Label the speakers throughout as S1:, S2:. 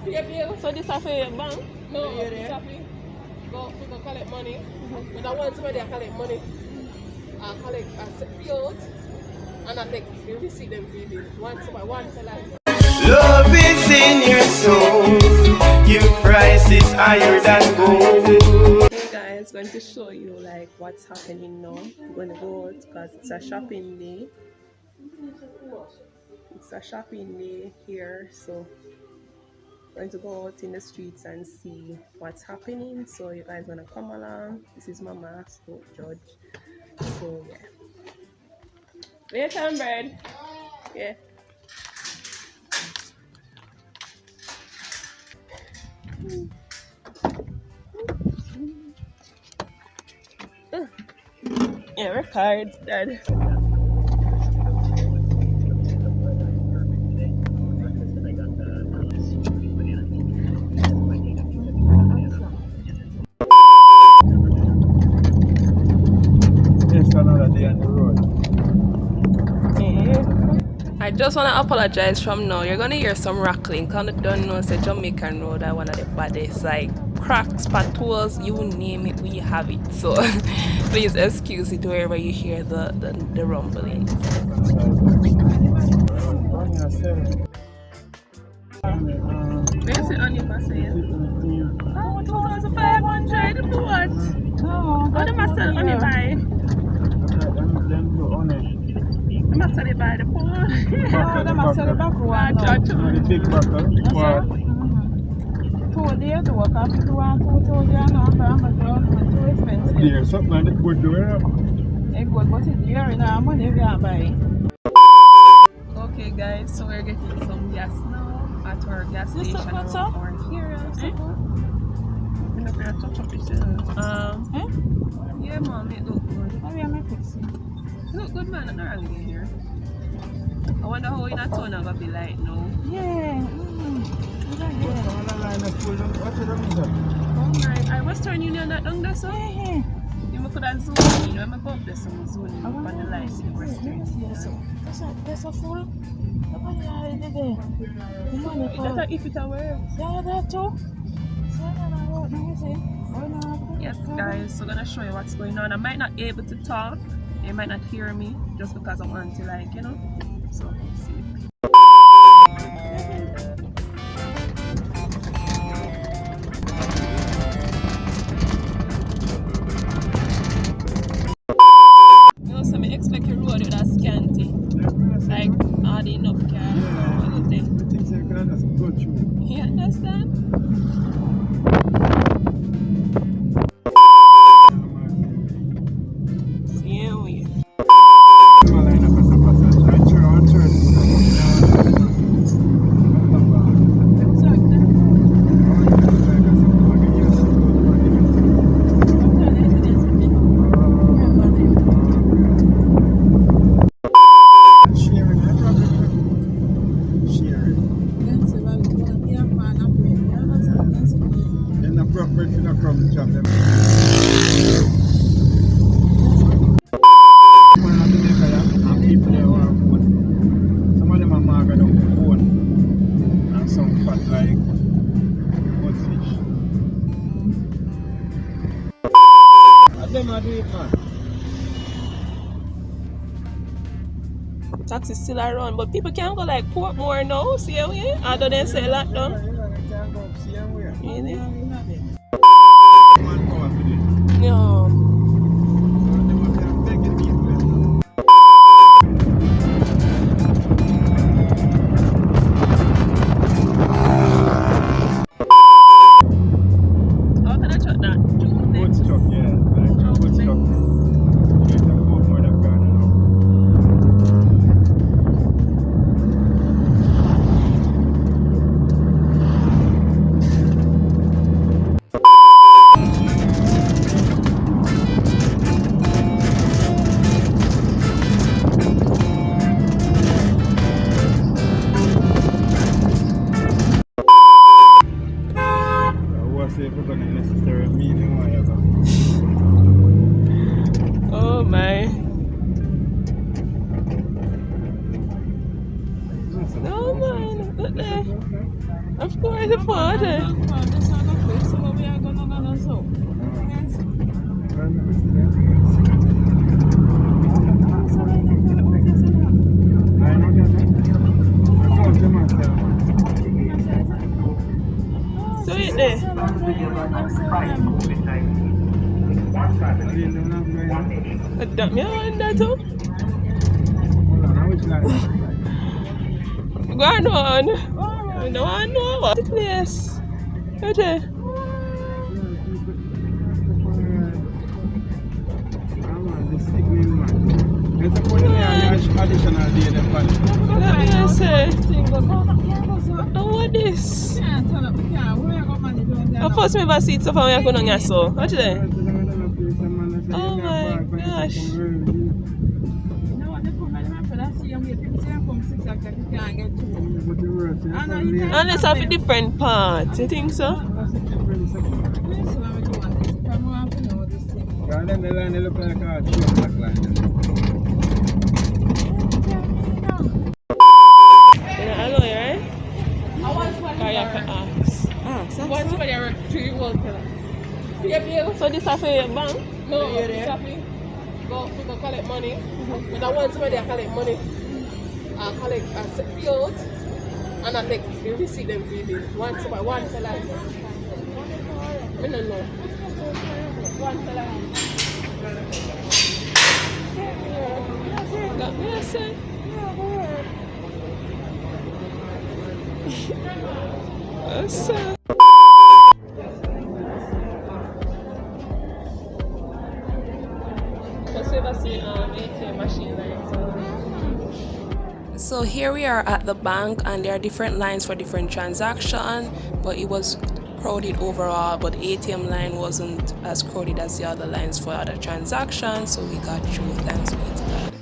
S1: So this is for your bank?
S2: No, it's a fee. Go collect money. When I want somebody, I collect money. I collect POs and I take the receipt them for you. Once a life.
S3: Love is in your soul. Your price is higher than gold.
S1: Hey guys, going to show you like what's happening now. I'm going to go out because it's a shopping day. It's a shopping day here, so I'm going to go out in the streets and see what's happening. So you guys gonna come along. This is Mama, so Judge. So yeah. Wait, bread. Yeah. Yeah, record, Dad.
S4: Another day on the road.
S1: I just want to apologize from now. You're gonna hear some rattling. Kind of don't know, say Jamaican road are one of the baddest, like cracks, potholes, you name it, we have it. So please excuse it wherever you hear the rumbling. Where's the onion saying? Oh, 2,500 what?
S5: No,
S1: what am I selling on it by? I must sell it by the pool.
S5: No, they must sell it back one.
S4: The big buckle. What?
S5: 2 days to work after 2,000 and too expensive.
S4: There's something that good to wear.
S5: It's good, but it's dear in our money we are buying.
S1: Okay guys, so we're getting some gas now at our gas station around here. I'm not going to touch up it. Yeah mom, it looks good.
S5: How are you fixing?
S1: Look good man, not really here. I wonder how in a town I'm gonna be like now.
S5: Yeah.
S1: I Western Union that down there so?
S5: Yeah.
S1: You could have zoomed in, you know, I'm going to zoom in on the lights in Western.
S5: That's a full. Nobody already there.
S1: That's if it works.
S5: Yeah, that too.
S1: Yes guys, so I'm gonna show you what's going on. I might not be able to talk. You might not hear me just because I want to, like, you know, so see. You know, so I expect a road with a scanty, like all the enough cars, everything. You understand? Taxi still around, but people can't go like Portmore now, see how we? Other than say lockdown. Really? No. How can I shut that?
S2: there. Of course, the phone.
S5: This one of this, so we are gonna go so.
S2: So it there. That me on that too. Go on. I don't know what the place. Okay.
S4: Additional day the pan.
S2: Let me say. Oh, what this? Of course, me never see it so far. We are going to so. What is it? Oh my gosh. Unless I have a different part. You think so?
S4: Yeah, then the line look like a black line.
S2: So this is for your bank?
S1: No, it's happy. Go collect money. But I want somebody to collect money. I collect a field and I take the receipt them video. One teller. I don't know. One teller.
S2: Got me a say. That's So here we are at the bank, and there are different lines for different transactions, but it was crowded overall, but the ATM line wasn't as crowded as the other lines for other transactions, so we got through. Thanks be to God.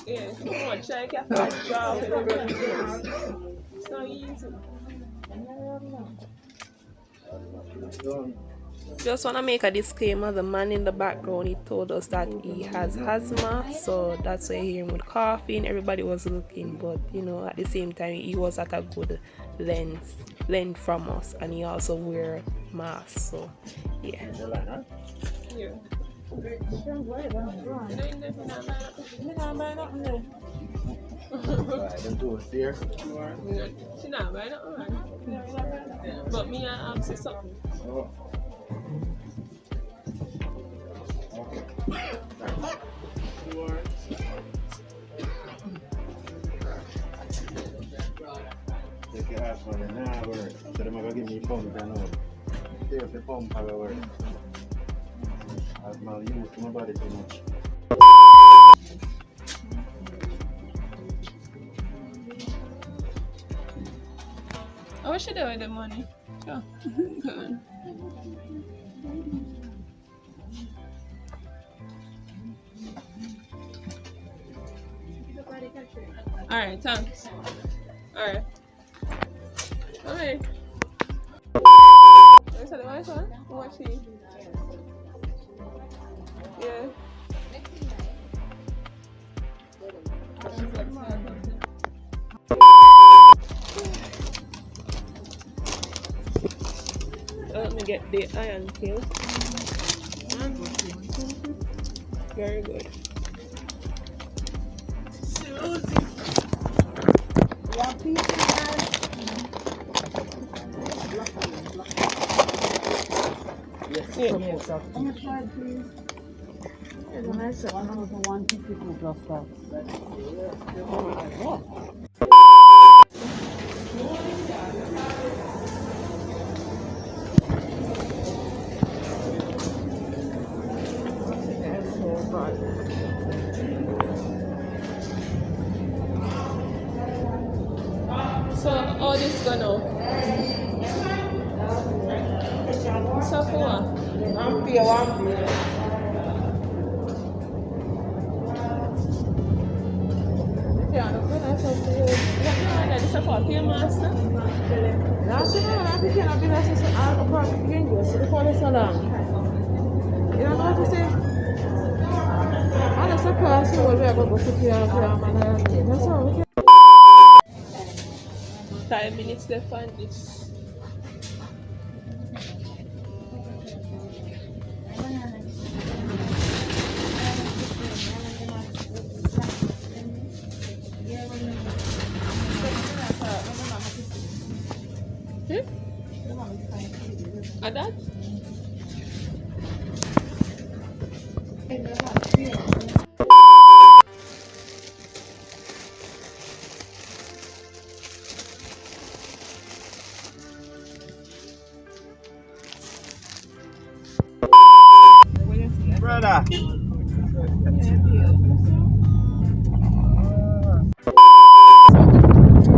S1: Yeah, come on, check out that job. It's not easy.
S2: Just want to make a disclaimer. The man in the background, he told us that he has asthma, so that's why you hear him with coughing. Everybody was looking, but you know, at the same time, he was at a good length from us, and he also wear masks. So yeah.
S1: Yeah. She not buying it, alright. But me, I ask you something.
S4: Take your ass on an hour. So they're going to give me a pump. There's the pump, however. I've not used my body too much.
S1: I wish you do with the money. Sure. Good. Alright, thanks. Alright. Alright. Is that the right one? Watch it. Yeah. Let me get the iron peel. Very good. Yeah. So all this gonna so for what?
S2: That's up to you. This is for your master.
S5: Last year, I became a business alcohol again. So the police alarm. You know what to say? I just a class who will be able to put you on the that's all we can.
S2: 5 minutes left on this. And that?
S4: Brother.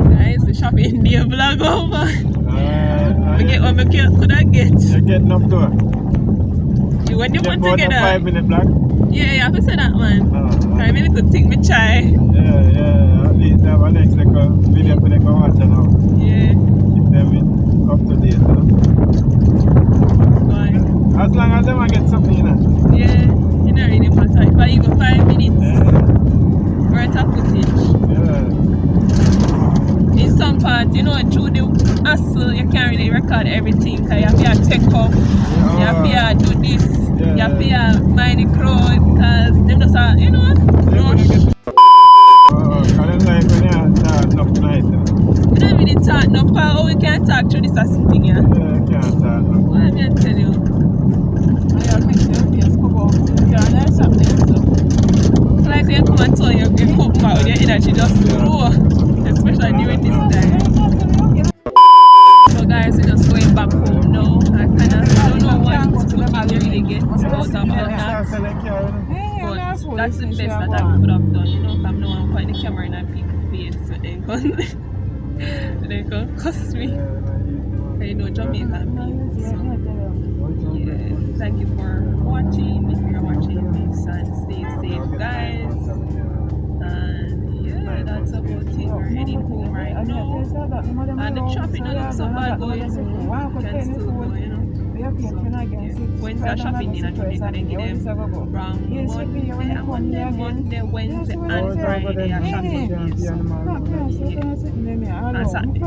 S2: Guys, the shopping day vlog over. We get what we could I get.
S4: You're getting up to her.
S2: You when you want
S4: more
S2: to get
S4: than 5 minute block?
S2: Yeah, you have to say that one. I mean, could think me try.
S4: Yeah. At least have a next video for them to watch now.
S2: Yeah.
S4: Keep them up to date,
S2: Why?
S4: As long as them get something, you know.
S2: Yeah, you know, really matter. If I even 5 minutes, we're at a footage.
S4: Yeah.
S2: In some part, you know, through the hustle, you can't really record everything. Cause you have to take up, you have to do this, you have to mind the crowd, because them just are, you know, rush.
S4: I don't like when you talk enough night.
S2: You don't really talk enough, because how we can talk through this thing, yeah?
S4: Yeah, you can't talk enough.
S2: What am I going to tell you?
S5: I have mixed up here,
S2: It's like when you come and tell you cook back with your energy just grow, especially during this time. So guys, we're just going back home now. I kind of don't know what to really get out of all that. But that's the best that I could have done, you know, because now I'm putting the camera in people's face so they can cuss me. You know, Jamaican people. So, yeah, thank you for watching. If you're watching this, and stay safe, guys. And yeah, that's about it. We're heading home right now. And the shopping doesn't look so bad going. You can still go, you know. Wednesday shopping in Jamaica, they give them from Monday, Wednesday, and Friday are shopping days. And Saturday.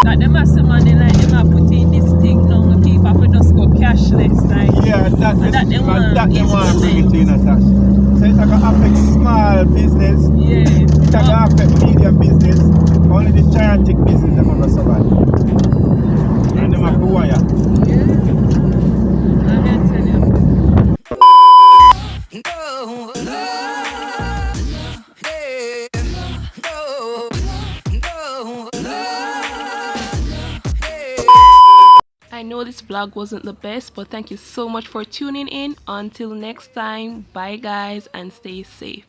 S2: That them are some money like them are putting this thing now the people will just go cashless like
S4: yeah, that
S2: they want
S4: to bring it in a tax. So it's like affect small business, it's like affect medium business, only the gigantic business them are going to survive. And them are go wire.
S2: I'm going to tell you. I know this vlog wasn't the best, but thank you so much for tuning in. Until next time, bye guys and stay safe.